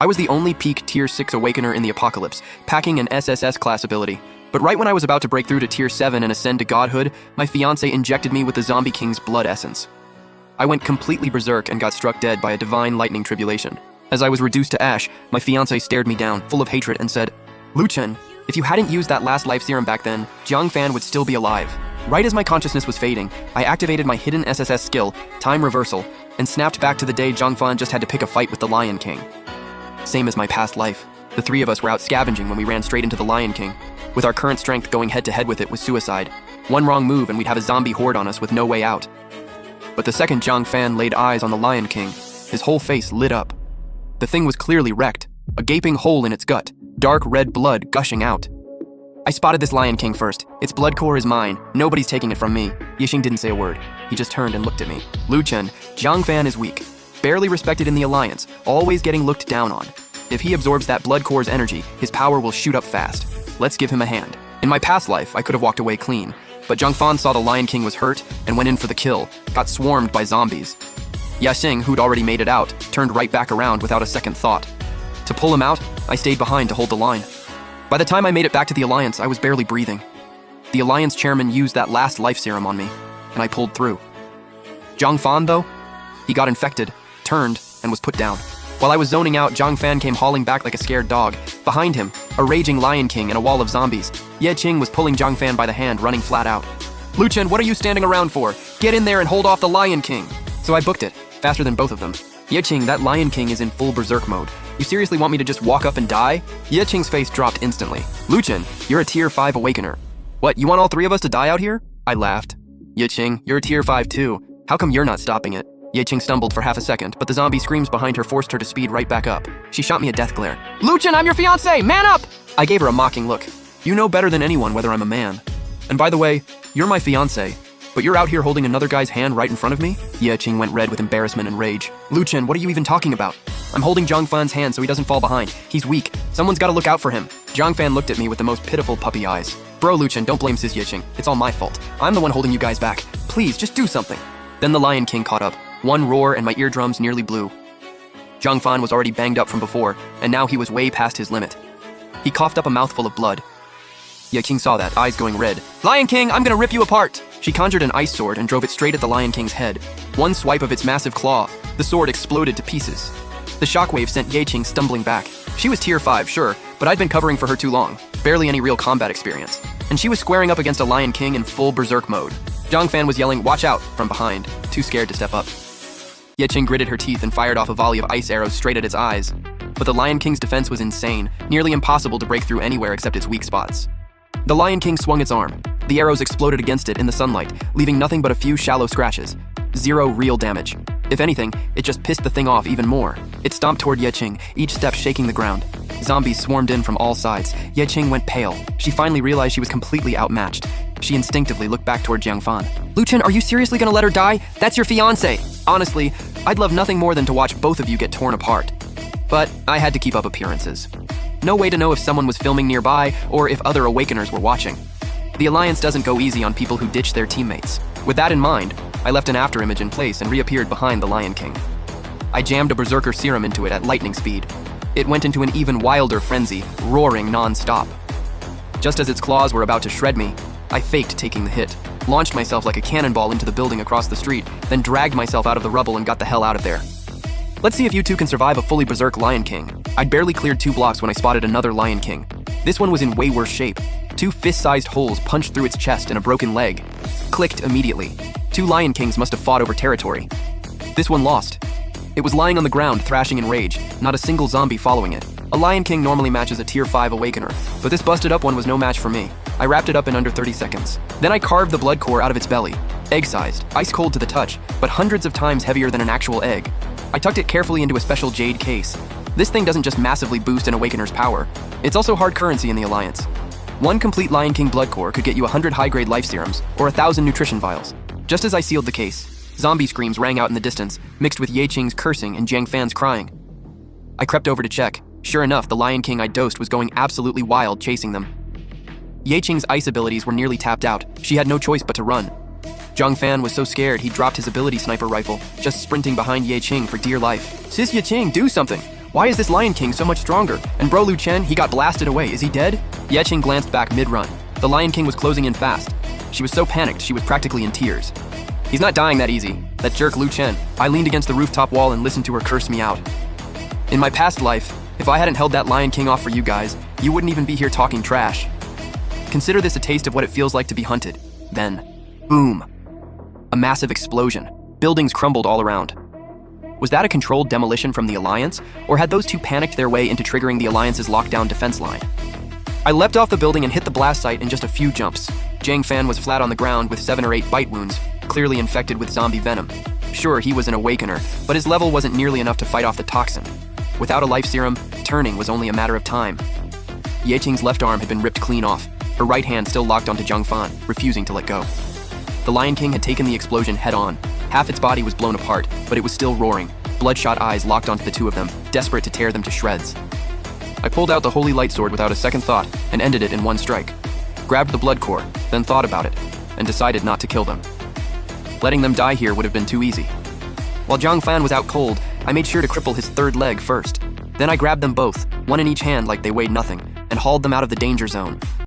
I was the only peak Tier 6 Awakener in the Apocalypse, packing an SSS class ability. But right when I was about to break through to Tier 7 and ascend to Godhood, my fiancé injected me with the Zombie King's blood essence. I went completely berserk and got struck dead by a divine lightning tribulation. As I was reduced to ash, my fiancé stared me down, full of hatred, and said, "Lu Chen, if you hadn't used that last life serum back then, Jiang Fan would still be alive." Right as my consciousness was fading, I activated my hidden SSS skill, Time Reversal, and snapped back to the day Jiang Fan just had to pick a fight with the Lion King. Same as my past life. The three of us were out scavenging when we ran straight into the Lion King. With our current strength, going head-to-head with it was suicide. One wrong move and we'd have a zombie horde on us with no way out. But the second Jiang Fan laid eyes on the Lion King, his whole face lit up. The thing was clearly wrecked, a gaping hole in its gut, dark red blood gushing out. I spotted this Lion King first. Its blood core is mine. Nobody's taking it from me. Yixing didn't say a word. He just turned and looked at me. "Lu Chen, Jiang Fan is weak. Barely respected in the Alliance, always getting looked down on. If he absorbs that blood core's energy, his power will shoot up fast. Let's give him a hand." In my past life, I could have walked away clean, but Jiang Fan saw the Lion King was hurt and went in for the kill, got swarmed by zombies. Yixing, who'd already made it out, turned right back around without a second thought. To pull him out, I stayed behind to hold the line. By the time I made it back to the Alliance, I was barely breathing. The Alliance chairman used that last life serum on me, and I pulled through. Jiang Fan, though? He got infected, turned, and was put down. While I was zoning out, Jiang Fan came hauling back like a scared dog. Behind him, a raging Lion King and a wall of zombies. Yixing was pulling Jiang Fan by the hand, running flat out. "Lu Chen, what are you standing around for? Get in there and hold off the Lion King." So I booked it, faster than both of them. "Yixing, that Lion King is in full berserk mode. You seriously want me to just walk up and die?" Yixing's face dropped instantly. "Lu Chen, you're a Tier 5 Awakener. What, you want all three of us to die out here?" I laughed. "Yixing, you're a Tier 5 too. How come you're not stopping it?" Yixing stumbled for half a second, but the zombie screams behind her forced her to speed right back up. She shot me a death glare. "Lu Chen, I'm your fiancé! Man up!" I gave her a mocking look. "You know better than anyone whether I'm a man. And by the way, you're my fiancé, but you're out here holding another guy's hand right in front of me?" Yixing went red with embarrassment and rage. "Lu Chen, what are you even talking about? I'm holding Jiang Fan's hand so he doesn't fall behind. He's weak. Someone's gotta look out for him." Jiang Fan looked at me with the most pitiful puppy eyes. "Bro, Lu Chen, don't blame Sis Yixing. It's all my fault. I'm the one holding you guys back. Please, just do something." Then the Lion King caught up. One roar and my eardrums nearly blew. Jiang Fan was already banged up from before, and now he was way past his limit. He coughed up a mouthful of blood. Yixing saw that, eyes going red. "Lion King, I'm gonna rip you apart!" She conjured an ice sword and drove it straight at the Lion King's head. One swipe of its massive claw, the sword exploded to pieces. The shockwave sent Yixing stumbling back. She was Tier 5, sure, but I'd been covering for her too long. Barely any real combat experience. And she was squaring up against a Lion King in full berserk mode. Jiang Fan was yelling, "Watch out!" from behind, too scared to step up. Yixing gritted her teeth and fired off a volley of ice arrows straight at its eyes. But the Lion King's defense was insane, nearly impossible to break through anywhere except its weak spots. The Lion King swung its arm. The arrows exploded against it in the sunlight, leaving nothing but a few shallow scratches. Zero real damage. If anything, it just pissed the thing off even more. It stomped toward Yixing, each step shaking the ground. Zombies swarmed in from all sides. Yixing went pale. She finally realized she was completely outmatched. She instinctively looked back toward Jiang Fan. "Lu Chen, are you seriously gonna let her die? That's your fiancé!" Honestly, I'd love nothing more than to watch both of you get torn apart. But I had to keep up appearances. No way to know if someone was filming nearby or if other Awakeners were watching. The Alliance doesn't go easy on people who ditch their teammates. With that in mind, I left an afterimage in place and reappeared behind the Lion King. I jammed a Berserker serum into it at lightning speed. It went into an even wilder frenzy, roaring non-stop. Just as its claws were about to shred me, I faked taking the hit, launched myself like a cannonball into the building across the street, then dragged myself out of the rubble and got the hell out of there. Let's see if you two can survive a fully berserk Lion King. I'd barely cleared 2 blocks when I spotted another Lion King. This one was in way worse shape. 2 fist-sized holes punched through its chest and a broken leg. Clicked immediately. 2 Lion Kings must have fought over territory. This one lost. It was lying on the ground, thrashing in rage, not a single zombie following it. A Lion King normally matches a Tier 5 Awakener, but this busted up one was no match for me. I wrapped it up in under 30 seconds. Then I carved the blood core out of its belly. Egg-sized, ice-cold to the touch, but hundreds of times heavier than an actual egg. I tucked it carefully into a special jade case. This thing doesn't just massively boost an Awakener's power, it's also hard currency in the Alliance. 1 complete Lion King blood core could get you 100 high-grade life serums, or 1,000 nutrition vials. Just as I sealed the case, zombie screams rang out in the distance, mixed with Yixing's cursing and Jiang Fan's crying. I crept over to check. Sure enough, the Lion King I dosed was going absolutely wild chasing them. Yixing's ice abilities were nearly tapped out. She had no choice but to run. Jiang Fan was so scared he dropped his ability sniper rifle, just sprinting behind Yixing for dear life. "Sis Yixing, do something! Why is this Lion King so much stronger? And bro Lu Chen, he got blasted away. Is he dead? Ye Qing glanced back mid-run. The Lion King was closing in fast. She was so panicked, she was practically in tears. He's not dying that easy. That jerk Lu Chen. I leaned against the rooftop wall and listened to her curse me out. In my past life, if I hadn't held that Lion King off for you guys, you wouldn't even be here talking trash. Consider this a taste of what it feels like to be hunted. Then, boom. A massive explosion. Buildings crumbled all around. Was that a controlled demolition from the Alliance, or had those two panicked their way into triggering the Alliance's lockdown defense line? I leapt off the building and hit the blast site in just a few jumps. Zhang Fan was flat on the ground with 7 or 8 bite wounds, clearly infected with zombie venom. Sure, he was an awakener, but his level wasn't nearly enough to fight off the toxin. Without a life serum, turning was only a matter of time. Ye Qing's left arm had been ripped clean off, her right hand still locked onto Zhang Fan, refusing to let go. The Lion King had taken the explosion head-on. Half its body was blown apart, but it was still roaring. Bloodshot eyes locked onto the two of them, desperate to tear them to shreds. I pulled out the holy light sword without a second thought and ended it in one strike. Grabbed the blood core, then thought about it, and decided not to kill them. Letting them die here would have been too easy. While Zhang Fan was out cold, I made sure to cripple his third leg first. Then I grabbed them both, one in each hand like they weighed nothing, and hauled them out of the danger zone.